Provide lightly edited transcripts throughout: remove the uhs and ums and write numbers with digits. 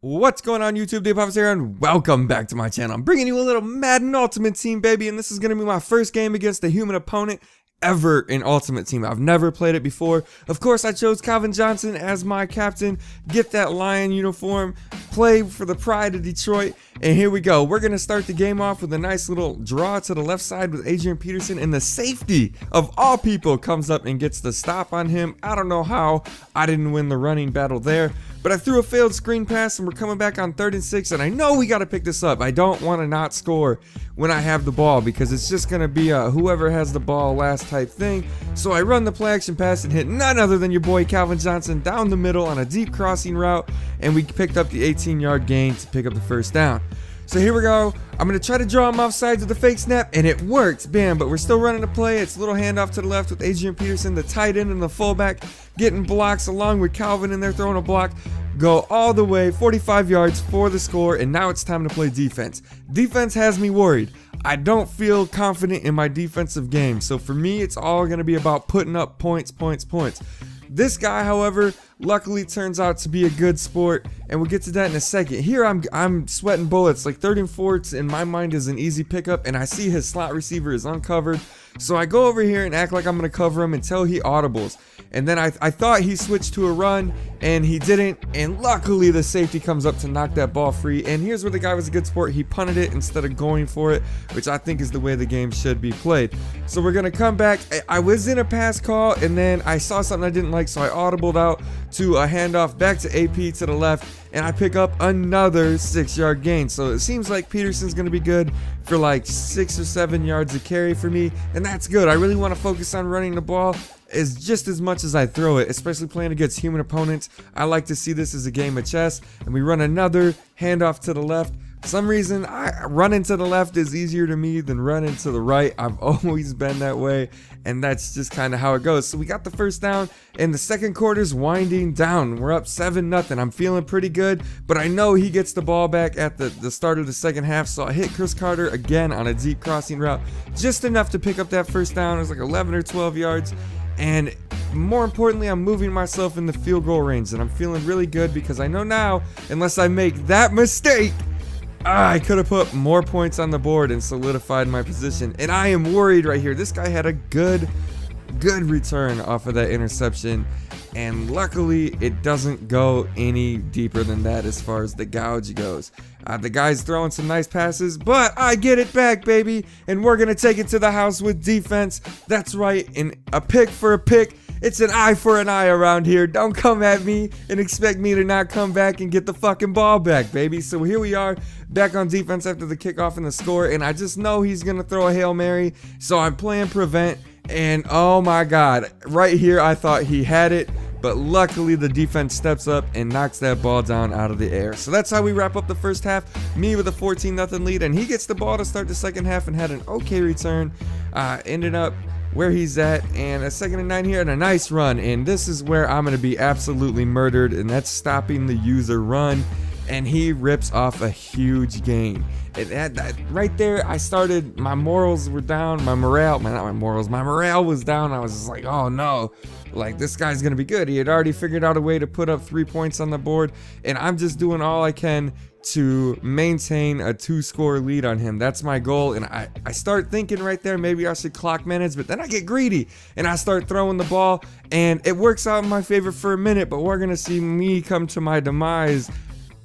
What's going on YouTube? Dave Pops here and welcome back to my channel. I'm bringing you a little Madden Ultimate Team, baby, and this is going to be my first game against a human opponent ever in Ultimate Team. I've never played it before. Of course, I chose Calvin Johnson as my captain, get that Lion uniform, play for the pride of Detroit, and here we go. We're going to start the game off with a nice little draw to the left side with Adrian Peterson, and the safety of all people comes up and gets the stop on him. I don't know how I didn't win the running battle there, but I threw a failed screen pass and we're coming back on 3rd and 6, and I know we got to pick this up. I don't want to not score when I have the ball because it's just going to be a whoever has the ball last type thing. So I run the play action pass and hit none other than your boy Calvin Johnson down the middle on a deep crossing route, and we picked up the 18-yard gain to pick up the first down. So here we go. I'm going to try to draw him off sides with the fake snap, and it worked. Bam, but we're still running the play. It's a little handoff to the left with Adrian Peterson, the tight end and the fullback, getting blocks along with Calvin in there throwing a block. Go all the way, 45 yards for the score, and now it's time to play defense. Defense has me worried. I don't feel confident in my defensive game, so for me, it's all going to be about putting up points. This guy, however, luckily turns out to be a good sport, and we'll get to that in a second. Here I'm sweating bullets. Like 3rd and 4 in my mind is an easy pickup, and I see his slot receiver is uncovered. So I go over here and act like I'm going to cover him until he audibles. And then I thought he switched to a run, and he didn't. And luckily the safety comes up to knock that ball free. And here's where the guy was a good sport. He punted it instead of going for it, which I think is the way the game should be played. So we're going to come back. I was in a pass call, and then I saw something I didn't like, so I audibled out to a handoff back to AP to the left, and I pick up another 6-yard gain. So it seems like Peterson's going to be good for like 6 or 7 yards of carry for me, and that's good. I really want to focus on running the ball just as much as I throw it, especially playing against human opponents. I like to see this as a game of chess, and we run another handoff to the left. For some reason, running to the left is easier to me than running to the right. I've always been that way, and that's just kind of how it goes. So we got the first down, and the second quarter's winding down. We're up 7-0. I'm feeling pretty good, but I know he gets the ball back at the start of the second half, so I hit Chris Carter again on a deep crossing route, just enough to pick up that first down. It was like 11 or 12 yards, and more importantly, I'm moving myself in the field goal range, and I'm feeling really good because I know now, unless I make that mistake, I could have put more points on the board and solidified my position. And I am worried right here. This guy had a good return off of that interception, and luckily it doesn't go any deeper than that as far as the gouge goes. The guy's throwing some nice passes, but I get it back, baby, and we're gonna take it to the house with defense. That's right, and a pick for a pick. It's an eye for an eye around here. Don't come at me and expect me to not come back and get the fucking ball back, baby. So here we are, back on defense after the kickoff and the score, and I just know he's gonna throw a Hail Mary, so I'm playing prevent, and oh my god, right here I thought he had it, but luckily the defense steps up and knocks that ball down out of the air. So that's how we wrap up the first half, me with a 14-0 lead, and he gets the ball to start the second half and had an okay return. Ended up where he's at, and a 2nd and 9 here, and a nice run, and this is where I'm going to be absolutely murdered, and that's stopping the user run, and he rips off a huge gain. Right there, I started, my morals were down, my morale was down. I was just like, oh no, like this guy's gonna be good. He had already figured out a way to put up 3 points on the board, and I'm just doing all I can to maintain a 2-score lead on him. That's my goal, and I start thinking right there, maybe I should clock manage, but then I get greedy, and I start throwing the ball, and it works out in my favor for a minute, but we're gonna see me come to my demise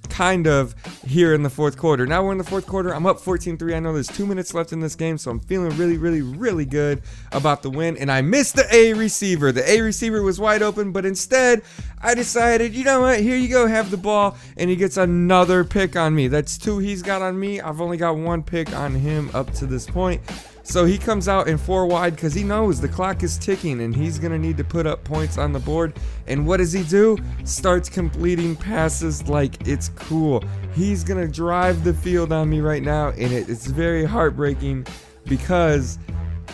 kind of here in the 4th quarter. Now we're in the 4th quarter. I'm up 14-3. I know there's 2 minutes left in this game, so I'm feeling really good about the win. And I missed the A receiver. The A receiver was wide open, but instead I decided, you know what, here you go, have the ball, and he gets another pick on me. That's 2 he's got on me. I've only got 1 pick on him up to this point. So he comes out in 4 wide because he knows the clock is ticking and he's going to need to put up points on the board. And what does he do? Starts completing passes like it's cool. He's going to drive the field on me right now, and it's very heartbreaking because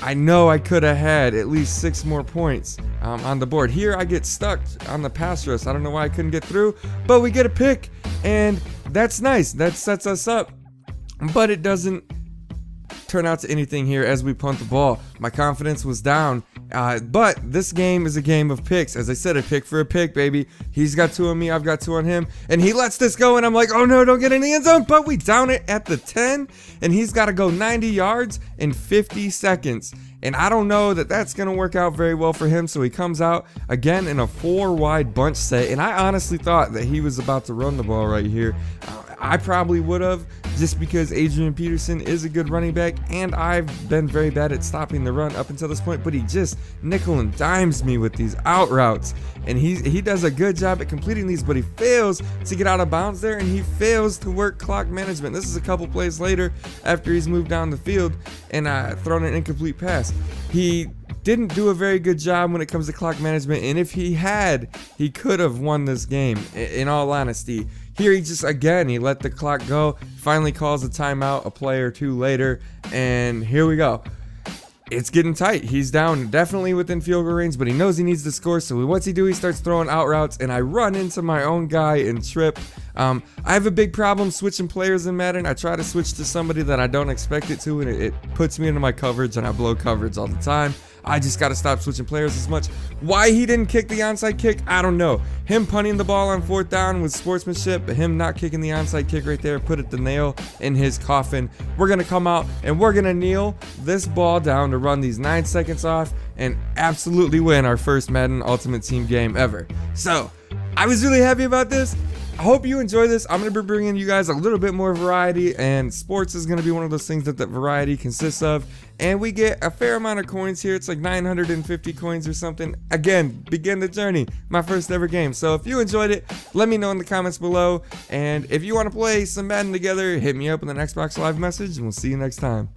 I know I could have had at least 6 more points on the board. Here I get stuck on the pass rush. I don't know why I couldn't get through, but we get a pick, and that's nice. That sets us up, but it doesn't turn out to anything here as we punt the ball. My confidence was down, But this game is a game of picks. As I said, a pick for a pick, baby. He's got 2 on me, I've got 2 on him, and he lets this go, and I'm like, oh no, don't get in the end zone, but we down it at the 10, and he's got to go 90 yards in 50 seconds. And I don't know that that's going to work out very well for him, so he comes out again in a 4-wide bunch set, and I honestly thought that he was about to run the ball right here. I probably would have, just because Adrian Peterson is a good running back, and I've been very bad at stopping the run up until this point, but he just nickel and dimes me with these out routes, and he does a good job at completing these, but he fails to get out of bounds there, and he fails to work clock management. This is a couple plays later after he's moved down the field and thrown an incomplete pass. He didn't do a very good job when it comes to clock management, and if he had, he could have won this game, in all honesty. Here he just, again, he let the clock go, finally calls a timeout a play or two later, and here we go. It's getting tight. He's down definitely within field goal range, but he knows he needs to score, so what's he do? He starts throwing out routes, and I run into my own guy and trip. I have a big problem switching players in Madden. I try to switch to somebody that I don't expect it to, and it puts me into my coverage, and I blow coverage all the time. I just got to stop switching players as much. Why he didn't kick the onside kick, I don't know. Him punting the ball on 4th down was sportsmanship, but him not kicking the onside kick right there put the nail in his coffin. We're going to come out and we're going to kneel this ball down to run these 9 seconds off and absolutely win our first Madden Ultimate Team game ever. So, I was really happy about this. I hope you enjoy this. I'm going to be bringing you guys a little bit more variety, and sports is going to be one of those things that the variety consists of. And we get a fair amount of coins here. It's like 950 coins or something. Again, begin the journey. My first ever game. So if you enjoyed it, let me know in the comments below. And if you want to play some Madden together, hit me up in the Xbox Live message, and we'll see you next time.